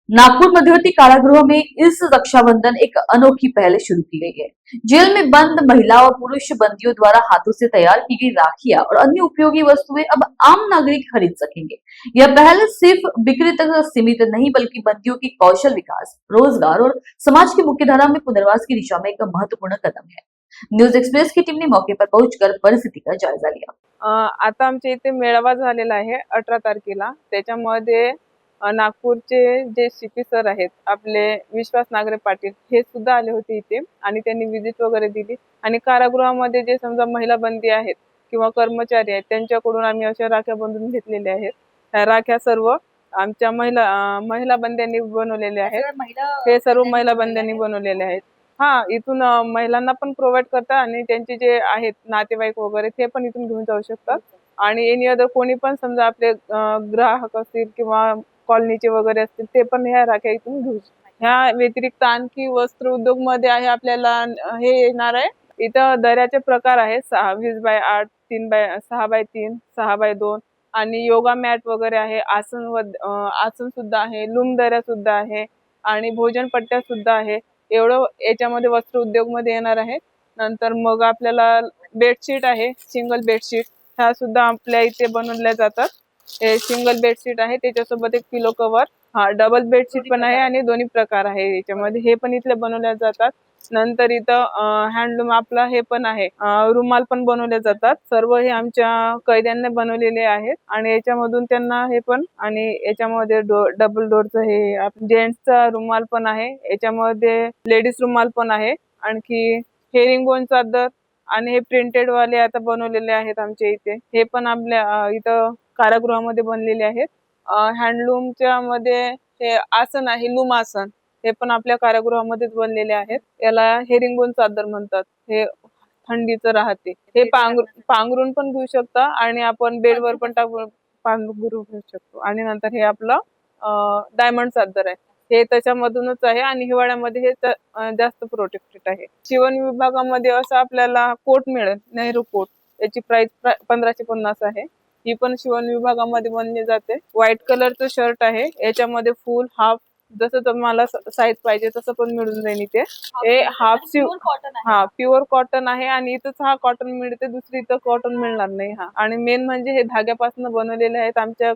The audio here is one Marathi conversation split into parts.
नागपुर मध्यवर्ती कारागृह में इस रक्षाबंधन एक अनोखी पहल शुरू की गई है। जेल में बंद महिला और पुरुष बंदियों द्वारा हाथों से तैयार की गई राखियां और अन्य उपयोगी वस्तुएं अब आम नागरिक खरीद सकेंगे। यह पहल सिर्फ बिक्री तक सीमित नहीं बल्कि बंदियों की कौशल विकास, रोजगार और समाज की मुख्यधारा में पुनर्वास की दिशा में एक महत्वपूर्ण कदम है। न्यूज एक्सप्रेस की टीम ने मौके पर पहुंचकर परिस्थिति का जायजा लिया। आता आमच्या इथे मेळावा झालेला आहे 18 तारखेला। त्याच्यामध्ये नागपूरचे जे सीपी सर आहेत आपले विश्वास नागरे पाटील हे सुद्धा आले होते इथे आणि त्यांनी विजिट वगैरे दिली आणि कारागृहामध्ये जे समजा महिला बंदी आहेत किंवा कर्मचारी आहेत त्यांच्याकडून आम्ही अशा राख्या बनवून घेतलेल्या आहेत। ह्या राख्या सर्व आमच्या महिला बंद्यांनी बनवलेल्या आहेत। हे सर्व महिला बंद्यांनी बनवलेले आहेत। इथून महिलांना पण प्रोव्हाइड करतात आणि त्यांचे जे आहेत नातेवाईक वगैरे ते पण इथून घेऊन जाऊ शकतात आणि एनी अदर कोणी पण समजा आपले ग्राहक असतील किंवा कॉलनीचे वगैरे असतील ते पण ह्या राख्या इथून घेऊ शकतात। ह्या व्यतिरिक्त आणखी वस्त्र उद्योग मध्ये आहे आपल्याला हे येणार आहे। इथं दर्याचे प्रकार आहेत 20x8, 3x6x3, 6x2 आणि योगा मॅट वगैरे आहे। आसन सुद्धा आहे, लूम दर्या सुद्धा आहे आणि भोजन पट्ट्या सुद्धा आहे। एवढं याच्यामध्ये वस्त्र उद्योग मध्ये येणार आहे। नंतर मग आपल्याला बेडशीट आहे, सिंगल बेडशीट ह्या सुद्धा आपल्या इथे बनवल्या जातात। हे सिंगल बेडशीट आहे, त्याच्यासोबत एक पिलो कव्हर, डबल बेडशीट पण आहे आणि दोन्ही प्रकार आहे याच्यामध्ये, हे पण इथले बनवल्या जातात। नंतर इथं हँडलूम आपला हे पण आहे, रुमाल पण बनवले जातात। सर्व हे आमच्या कैद्यांनी बनवलेले आहेत आणि याच्यामधून त्यांना हे पण आणि याच्यामध्ये डबल डोरचं हे जेंट्सचा रुमाल पण आहे, याच्यामध्ये लेडीज रुमाल पण आहे। आणखी हेरिंगबोन चादर आणि हे प्रिंटेड वाले आता बनवलेले आहेत आमच्या इथे, हे पण आपल्या इथं कारागृहामध्ये बनलेले आहेत। हँडलूमच्या मध्ये हे आसन आहे, लूम आसन, हे पण आपल्या कारागृहामध्येच बनलेले आहेत। याला हेरिंगबोन चादर म्हणतात। हे थंडीचं राहते, हे पांघरून पण घेऊ शकता आणि आपण बेडवर पण टाकून पांघरून घेऊ शकतो। आणि नंतर हे आपलं डायमंड चादर आहे, हे त्याच्यामधूनच आहे आणि हिवाळ्यामध्ये हे जास्त प्रोटेक्टेड आहे। शिवण विभागामध्ये असं आपल्याला कोट मिळेल, नेहरू कोट, याची प्राइस 1550 आहे। ही पण शिवण विभागामध्ये बनली जाते। व्हाईट कलरचं शर्ट आहे, याच्यामध्ये फुल हाफ जसं तुम्हाला साईज पाहिजे तसं पण मिळून जाईल इथे। हे प्युअर कॉटन आहे आणि इथंच कॉटन मिळते, दुसरी इथं कॉटन मिळणार नाही। आणि मेन म्हणजे हे धाग्यापासून बनवलेले आहेत, आमच्या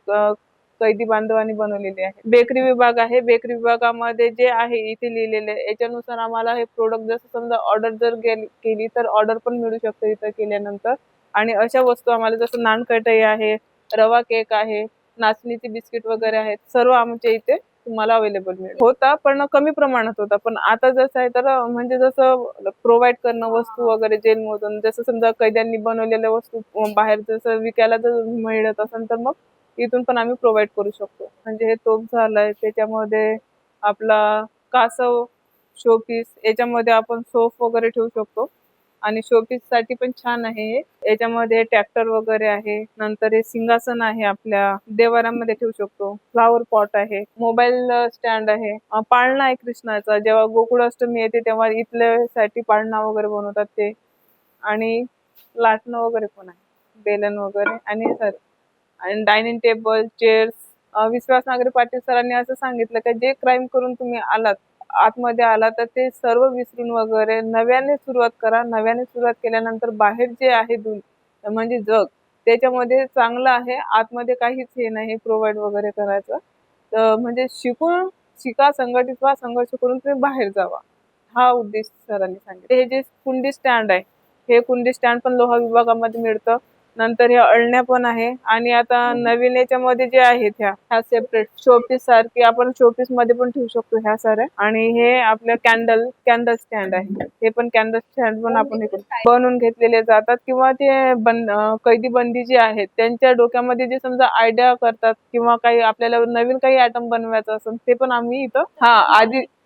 कैदी बांधवांनी बनवलेले आहे। बेकरी विभाग आहे, बेकरी विभागामध्ये जे आहे इथे लिहिलेले याच्यानुसार आम्हाला हे प्रोडक्ट जसं समजा ऑर्डर जर केली तर ऑर्डर पण मिळू शकते इथं केल्यानंतर। आणि अशा वस्तू आम्हाला जसं नानकटाई आहे, रवा केक आहे, नाचणीचे बिस्किट वगैरे आहेत, सर्व आमच्या इथे तुम्हाला अवेलेबल मिळेल। होता पण कमी प्रमाणात होता, पण आता जसं आहे तर म्हणजे जसं प्रोव्हाइड करणं वस्तू वगैरे जेलमधून, जसं समजा कैद्यांनी बनवलेल्या वस्तू बाहेर जसं विकायला जर मिळत असेल तर मग इथून पण आम्ही प्रोव्हाइड करू शकतो। म्हणजे हे तोफ झालंय, त्याच्यामध्ये आपला कासव शोपीस, याच्यामध्ये आपण सोफ वगैरे ठेवू शकतो आणि शोपीस साठी पण छान आहे। याच्यामध्ये ट्रॅक्टर वगैरे आहे, नंतर हे सिंहासन आहे, आपल्या देवाऱ्यामध्ये ठेवू शकतो। फ्लावर पॉट आहे, मोबाईल स्टँड आहे, पाळणा आहे कृष्णाचा, जेव्हा गोकुळाष्टमी येते तेव्हा इथल्यासाठी पाळणा वगैरे बनवतात ते, आणि लाटणं वगैरे पण आहे, बेलन वगैरे आणि डायनिंग टेबल, चेअर्स। विश्वास नागरे पाटील सरांनी असं सांगितलं की जे क्राईम करून तुम्ही आतमध्ये आला तर ते सर्व विसरून वगैरे नव्याने सुरुवात करा। नव्याने सुरुवात केल्यानंतर बाहेर जे आहे म्हणजे जग त्याच्यामध्ये चांगलं आहे, आतमध्ये काहीच हे नाही प्रोव्हाइड वगैरे करायचं। तर म्हणजे शिका, संघटित व्हा, संघर्ष करून तुम्ही बाहेर जावा, हा उद्देश सरांनी सांगितलं। हे जे कुंडी स्टँड आहे, हे कुंडी स्टँड पण लोहा विभागामध्ये मिळतं। नंतर हे अळण्या पण आहे आणि आता नवीन याच्यामध्ये जे आहेत ह्या सेपरेट शोपीस सारखे आपण शोपीस मध्ये पण ठेवू शकतो ह्या साऱ्या। आणि हे आपलं कॅन्डल स्टँड आहे, हे पण कॅन्डल स्टँड पण आपण बनवून घेतलेले जातात। किंवा ते कैदी बंदी जे आहेत त्यांच्या डोक्यामध्ये जे समजा आयडिया करतात किंवा काही आपल्याला नवीन काही आयटम बनवायचं असेल ते पण आम्ही इथं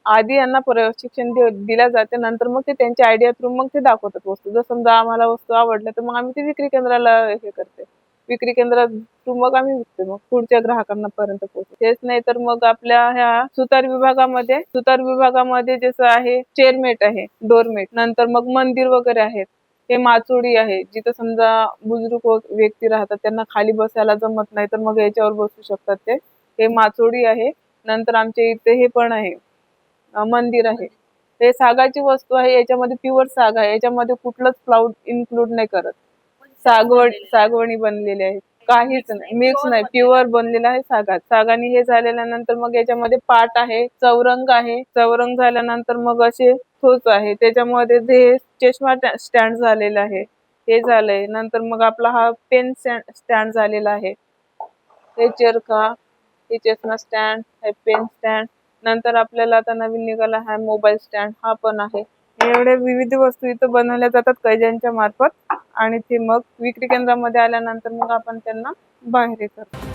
आधी यांना प्रशिक्षण दिल्या जाते, नंतर मग ते त्यांच्या आयडिया थ्रू मग ते दाखवतात वस्तू। जर समजा आम्हाला वस्तू आवडल्या तर मग आम्ही ते विक्री केंद्राला हे करते, विक्री केंद्रात मग आम्ही विकते, मग पुढच्या ग्राहकांना पर्यंत पोहोचते। तेच नाही तर मग आपल्या ह्या सुतार विभागामध्ये जसं आहे चेअरमेट आहे, डोरमेट, नंतर मग मंदिर वगैरे आहेत, हे माचोडी आहे, जिथं समजा बुजुर्ग व्यक्ती राहतात त्यांना खाली बसायला जमत नाही तर मग याच्यावर बसू शकतात ते, हे माचोडी आहे। नंतर आमच्या इथे हे पण आहे, मंदिर आहे. हे सागाची वस्तू आहे, याच्यामध्ये प्युअर साग आहे, याच्यामध्ये कुठलंच क्लाउड इन्क्लूड नाही करत. सागवणी बनलेली आहे, काहीच नाही, मिक्स नाही, प्युअर बनलेलं आहे सागाने. हे झाल्यानंतर मग याच्यामध्ये पाट आहे, चौरंग आहे, चौरंग झाल्यानंतर मग असे ठोस आहे, त्याच्यामध्ये जे चष्मा स्टँड झालेला आहे हे झालंय. नंतर मग आपला हा पेन स्टँड झालेला आहे, हे चरखा, हे चष्मा स्टँड, हे पेन स्टँड. नंतर आपल्याला आता नवीन निघाला हा मोबाईल स्टँड, हा पण आहे. एवढे विविध वस्तू इथं बनवल्या जातात कैद्यांच्या मार्फत आणि ते मग विक्री केंद्रामध्ये आल्यानंतर मग आपण त्यांना बाहेर हे करतो.